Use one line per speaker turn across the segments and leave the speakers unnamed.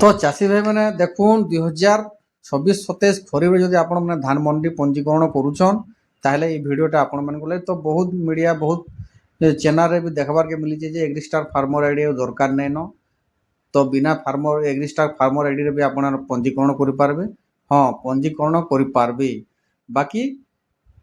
तो चाषी भाई मैंने देखुन 2026-27 खरीफ जदि आपण मैंने धान मंडी पंजीकरण करुछन ताहले ये वीडियोटा आपण मन तो बहुत मीडिया बहुत चैनल रे भी देखबार के मिली जे एग्रीस्टार फार्मर आईडी दरकार नहीं न तो बिना फार्मर एग्रीस्टार फार्मर आईडी रे भी आपण पंजीकरण करि पारबे। हाँ पंजीकरण करि पारबे बाकी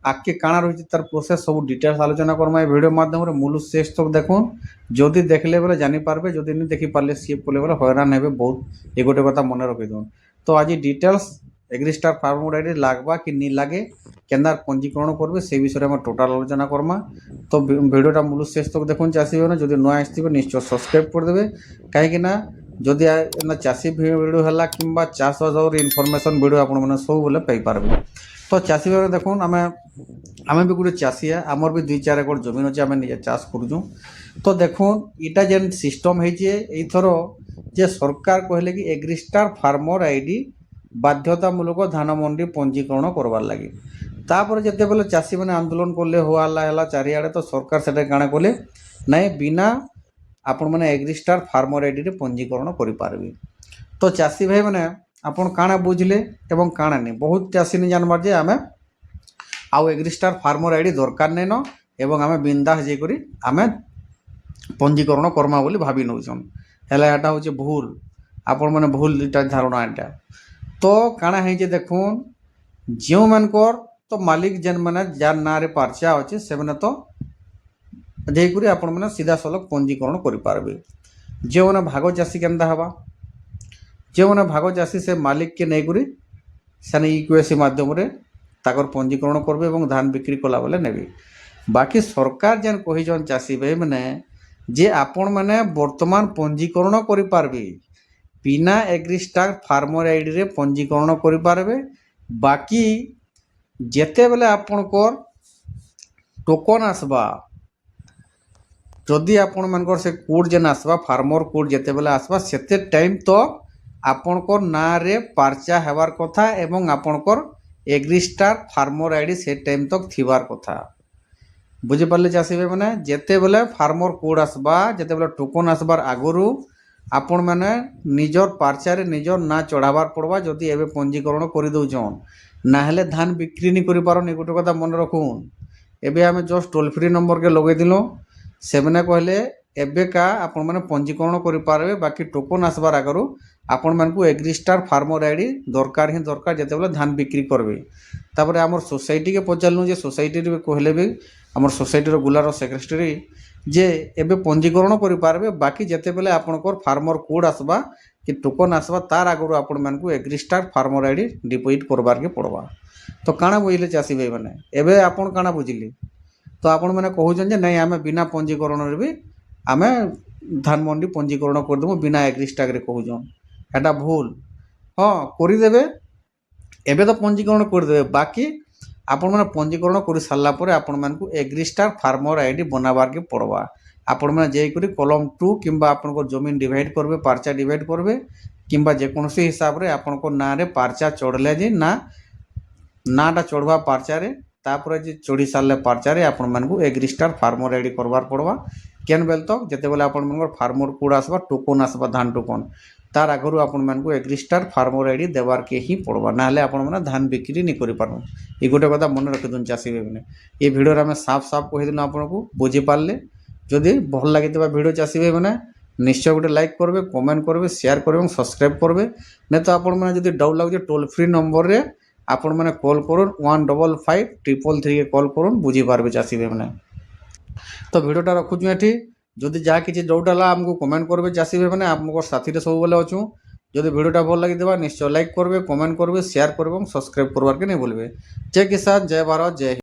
आगे काଣା रही तार प्रोसेस सब डिटेल्स आलोचना करमा ए वीडियो माध्यम रे मूल शेष तक देखुन जदि देखले बेले जानि पारबे जदि नहीं देखि पारले स्किप कले बेले हैरान हेबे बहुत ये गोटे कथा मन रखि दउन। तो आज डिटेल्स एग्रीस्टार फार्मर आईडी लागबा कि नहीं लागे केंदार पंजीकरण करबे से विषय में टोटाल आलोचना करमा। तो वीडियोटा मूल शेष तक देखुन चाषी भाई जदि नया आसथिबे निश्चय सब्सक्राइब कर देबे कहीं ना जदि चाषी वीडियो है कि चाष और इनफॉरमेशन वीडियो आपण मैंने सब बेले पाई पारबे। तो चाषी भाई देखुन आमे भी गोटे चाषी है आमर भी 2-4 एकड़ जमीन अच्छे आम निजे चाष करूँ। तो देखुन इटा जेन सिस्टम होथर जे सरकार कहले कि एग्रीस्टार फार्मर आईडी बाध्यतामूलक धान मंडी पंजीकरण करवार लगी तापर जिते बेले चाषी मैंने आंदोलन कले हुआ चारिआडे तो सरकार से काଣା कले नाई बिना आपण मैंने एग्रीस्टार फार्मर आईडी पंजीकरण करें। तो चाषी भाई मैंने आपण काଣା बुझले एवं काଣା नहीं बहुत चाषी नहीं जानबार जे आमे आउ एग्रीस्टार फार्मर आईडी दरकार नहीं न एवं आमे बिंदास जेकरी आमे पंजीकरण करमा बोली भावी नौछन हेला एटा होचे भूल आपण माने भूल इटा धारणा एटा। तो काଣା है जे देखुन जो मानकर तो मालिक जेन माने जार ना रे पर्चा अछि से माने तो जेकरी आपण माने सीधा सलख पंजीकरण करि पारबे। जे माने भाग चाषी केंदा हवा जे माने भाग चाषी से मालिक के नै करी सने इक्वेसी माध्यम रे ताकर पंजीकरण करबे एवं धान बिक्री कला बेले नेबे। बाकी सरकार जेन कहिजन चाषी भाई माने जे आपण माने वर्तमान पंजीकरण करि पारबे बिना एग्रीस्टार फार्मर आईडी रे पंजीकरण करि पारबे। बाकी जेते बेले आपणकर टोकन आसबा जदि आपण मानकर से कोड जेन आसबा फार्मर कोड जेते बेले आसबा सेते टाइम तो आपणकर ना रे पर्चा हेबार कथा एवं आपणकर एग्रीस्टार फार्मर आईडी से टाइम तक थिबार कथा बुझी पारले चाषी भाई मैंने जेते बेले फार्मर कोड आसबा जेते बेले टोकन आसबार आगुरु आपण मैंने निजर पर्चा रे निजर ना चढ़ाबार पड़वा जदि एबे पंजीकरण कर दउछन ना हेले धान बिक्री नहीं करि पारन। ए गोटे कथा मन रखुन एबे आमे जस्ट टोल फ्री नंबर के लगे दिलो से मैंने कहले एबे का आपण मैंने पंजीकरण करि पारबे बाकी टोकन आसबार आगरु आपण मानकु एग्रीस्टार फार्मर आईडी दरकार ही दरकार जेते बेले धान बिक्री करबे। तापर आमर सोसाइटी के पचारलु जे सोसाइटी रे कहले भी आमर सोसाइटी रो गुलार सेक्रेटरी जे एबे पंजीकरण करि पारबे बाकी जेते बेले आपणकर फार्मर कोड आसबा कि टोकन आसबा तार आगरु आपण मानकु एग्रीस्टार फार्मर आईडी डिपोजिट करबार के पड़वा। तो काଣା बुझिले चाषी भाई माने एबे आपण काଣା बुझिले तो आपण माने कहउछन जे नहीं आमे बिना पंजीकरण रे भी आमे धान मंडी पंजीकरण कर देबो बिना एग्रीस्टार रे कहउछन एटा भूल। हाँ करि देबे एबे तो पंजीकरण कर देबे बाकी आपण माने पंजीकरण कर सारला परे आपण मानकु एग्रीस्टार फार्मर आईडी बनाबार के पड़वा। आपण माने जे करी कलम 2 किंबा आपण को जमीन डिवाइड करबे पर्चा डिवाइड करबे किंबा जे कोनोसी हिसाब रे आपण को ना रे पर्चा चढ़ले जे ना नाटा चढ़वा पर्चा रे तापर जे चढ़ी सारले पर्चा रे आपण मानकु एग्रीस्टार फार्मर आईडी करबार पड़वा। केन बेल तक जेते बेले आपण मानकर फार्मर कोड आसबा टोकन आसबा धान टोकन तार आगरु आपण मानकु एग्रीस्टार फार्मर आईडी देवार के ही पड़वा ना हेले आपण माने धान बिक्री नहीं करि पारन। ए गोटे कथा मन रखि दुन चाषी भाई माने ए वीडियो रे हम साफ साफ कहि दिनु आपनको बुझी पारले जदि भल लागितबा वीडियो चाषी भाई माने निश्चय गोटे लाइक करबे कमेंट करबे शेयर करबे और सब्सक्राइब करबे नहीं तो आपण माने जदि डाउट लागो टोल फ्री नंबर रे आपण माने कॉल करूँ 155-333 के कॉल करूँ बुझी पारबे चाषी भाई माने। तो वीडियोटा रखुछु एठी जदि जहाँ किसी डाउट है आमको कमेंट करेंगे चाषी भाई मैंने आम साथी सब बेले अच्छू जदि वीडियोटा भल लगी निश्चय लाइक करेंगे कमेंट करेंगे शेयर करेंगे सब्सक्राइब करवार के नहीं भूलें। जय किसान जय भारत जय।